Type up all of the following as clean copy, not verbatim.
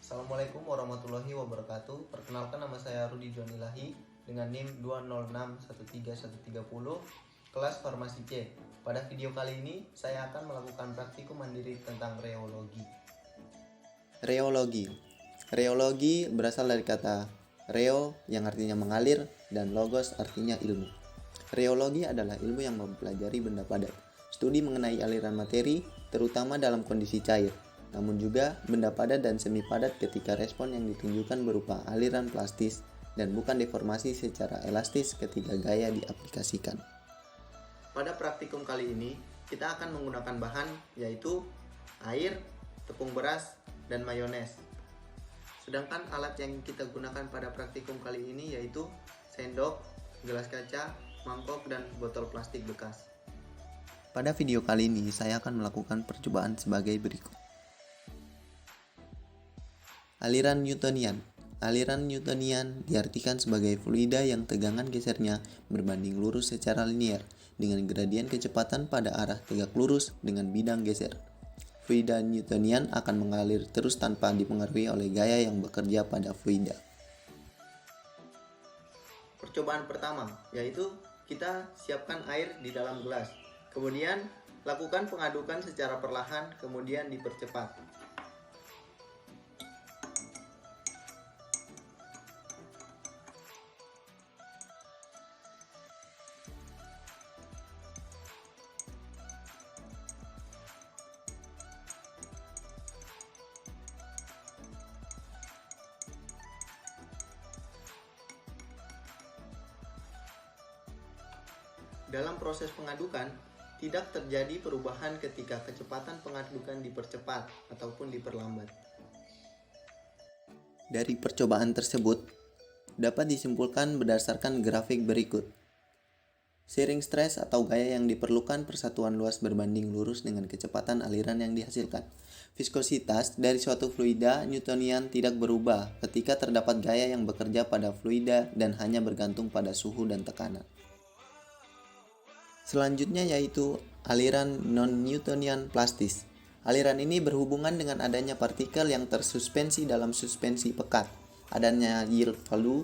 Assalamualaikum warahmatullahi wabarakatuh. Perkenalkan, nama saya Rudi John Ilahi dengan NIM 2061330 kelas Farmasi C. Pada video kali ini saya akan melakukan praktikum mandiri tentang reologi. Reologi berasal dari kata reo yang artinya mengalir dan logos artinya ilmu. Reologi adalah ilmu yang mempelajari benda padat, studi mengenai aliran materi terutama dalam kondisi cair, namun juga benda padat dan semi padat ketika respon yang ditunjukkan berupa aliran plastis dan bukan deformasi secara elastis ketika gaya diaplikasikan. Pada praktikum kali ini kita akan menggunakan bahan yaitu air, tepung beras, dan mayones. Sedangkan alat yang kita gunakan pada praktikum kali ini yaitu sendok, gelas kaca, mangkok, dan botol plastik bekas. Pada video kali ini saya akan melakukan percobaan sebagai berikut. Aliran Newtonian. Aliran Newtonian diartikan sebagai fluida yang tegangan gesernya berbanding lurus secara linier dengan gradien kecepatan pada arah tegak lurus dengan bidang geser. Fluida Newtonian akan mengalir terus tanpa dipengaruhi oleh gaya yang bekerja pada fluida. Percobaan pertama yaitu kita siapkan air di dalam gelas. Kemudian lakukan pengadukan secara perlahan, kemudian dipercepat. Dalam proses pengadukan, tidak terjadi perubahan ketika kecepatan pengadukan dipercepat ataupun diperlambat. Dari percobaan tersebut, dapat disimpulkan berdasarkan grafik berikut. Shearing stress atau gaya yang diperlukan persatuan luas berbanding lurus dengan kecepatan aliran yang dihasilkan. Viskositas dari suatu fluida Newtonian tidak berubah ketika terdapat gaya yang bekerja pada fluida dan hanya bergantung pada suhu dan tekanan. Selanjutnya yaitu aliran non-Newtonian plastis. Aliran ini berhubungan dengan adanya partikel yang tersuspensi dalam suspensi pekat. Adanya yield value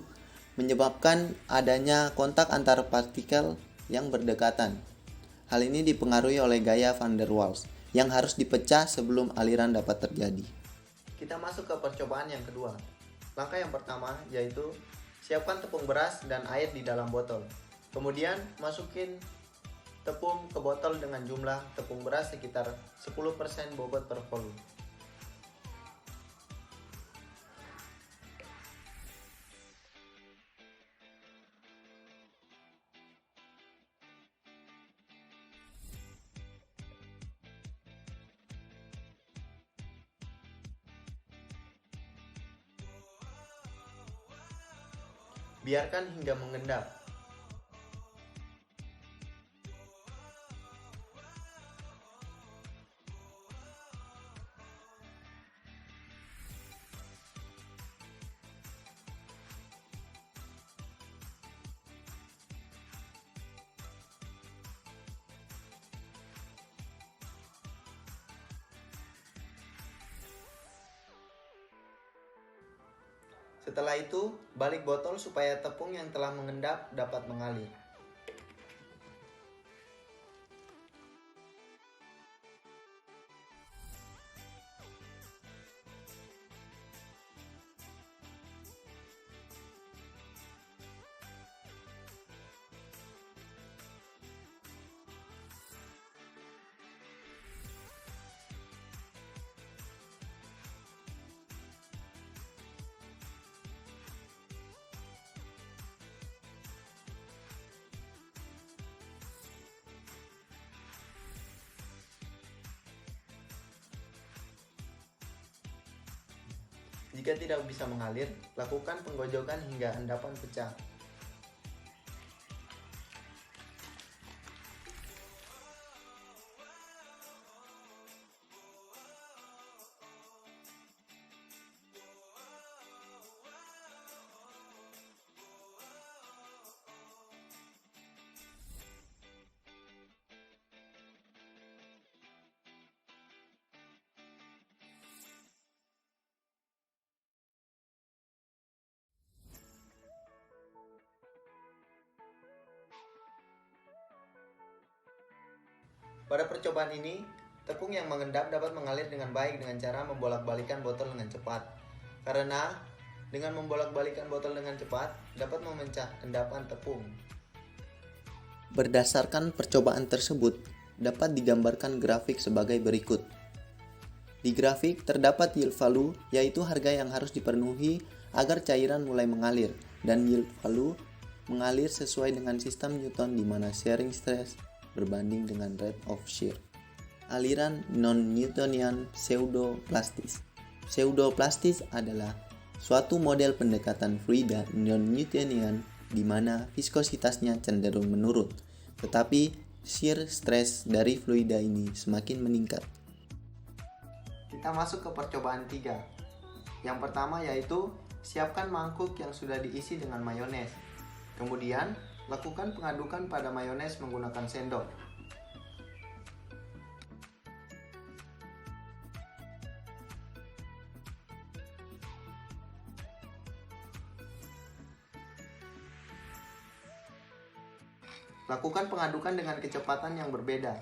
menyebabkan adanya kontak antar partikel yang berdekatan. Hal ini dipengaruhi oleh gaya van der Waals yang harus dipecah sebelum aliran dapat terjadi. Kita masuk ke percobaan yang kedua. Langkah yang pertama yaitu siapkan tepung beras dan air di dalam botol. Kemudian masukin tepung ke botol dengan jumlah tepung beras sekitar 10% bobot per volume. Biarkan hingga mengendap. Setelah itu, balik botol supaya tepung yang telah mengendap dapat mengalir. Jika tidak bisa mengalir, lakukan penggojokan hingga endapan pecah. Pada percobaan ini, tepung yang mengendap dapat mengalir dengan baik dengan cara membolak-balikan botol dengan cepat. Karena dengan membolak-balikan botol dengan cepat dapat memecah endapan tepung. Berdasarkan percobaan tersebut, dapat digambarkan grafik sebagai berikut. Di grafik terdapat yield value, yaitu harga yang harus dipenuhi agar cairan mulai mengalir, dan yield value mengalir sesuai dengan sistem Newton di mana shearing stress berbanding dengan rate of shear. Aliran non-Newtonian pseudoplastis. Pseudoplastis adalah suatu model pendekatan fluida non-Newtonian di mana viskositasnya cenderung menurun, tetapi shear stress dari fluida ini semakin meningkat. Kita masuk ke percobaan 3. Yang pertama yaitu siapkan mangkuk yang sudah diisi dengan mayones. Kemudian, lakukan pengadukan pada mayones menggunakan sendok. Lakukan pengadukan dengan kecepatan yang berbeda.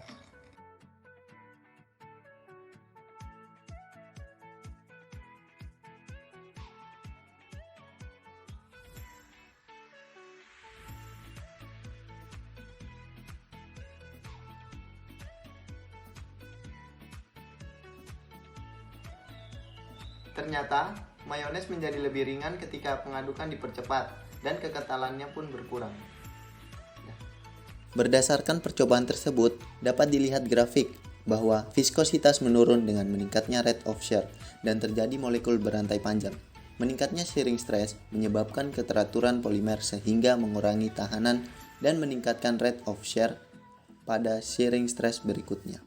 Ternyata, mayones menjadi lebih ringan ketika pengadukan dipercepat dan kekentalannya pun berkurang. Berdasarkan percobaan tersebut, dapat dilihat grafik bahwa viskositas menurun dengan meningkatnya rate of shear dan terjadi molekul berantai panjang. Meningkatnya shearing stress menyebabkan keteraturan polimer sehingga mengurangi tahanan dan meningkatkan rate of shear pada shearing stress berikutnya.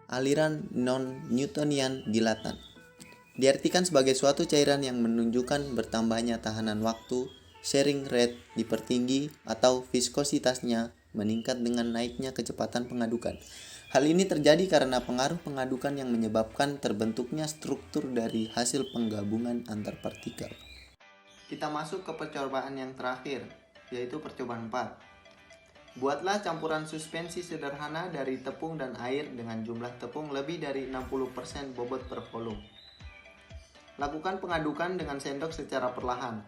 Aliran non-Newtonian dilatan diartikan sebagai suatu cairan yang menunjukkan bertambahnya tahanan waktu, shearing rate dipertinggi atau viskositasnya meningkat dengan naiknya kecepatan pengadukan. Hal ini terjadi karena pengaruh pengadukan yang menyebabkan terbentuknya struktur dari hasil penggabungan antar partikel. Kita masuk ke percobaan yang terakhir, yaitu percobaan 4. Buatlah campuran suspensi sederhana dari tepung dan air dengan jumlah tepung lebih dari 60% bobot per volume. Lakukan pengadukan dengan sendok secara perlahan.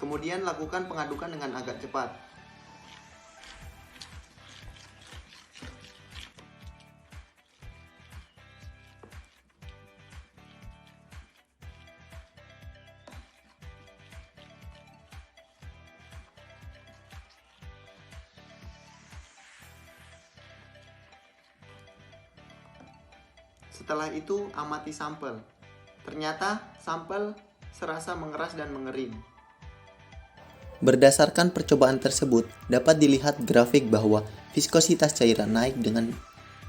Kemudian lakukan pengadukan dengan agak cepat. Setelah itu, amati sampel. Ternyata sampel serasa mengeras dan mengering. Berdasarkan percobaan tersebut, dapat dilihat grafik bahwa viskositas cairan naik dengan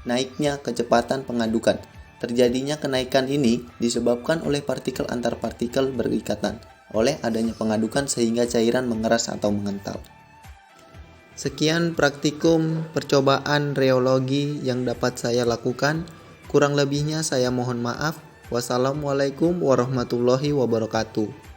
naiknya kecepatan pengadukan. Terjadinya kenaikan ini disebabkan oleh partikel antar partikel berikatan oleh adanya pengadukan sehingga cairan mengeras atau mengental. Sekian praktikum percobaan reologi yang dapat saya lakukan. Kurang lebihnya saya mohon maaf. Wassalamualaikum warahmatullahi wabarakatuh.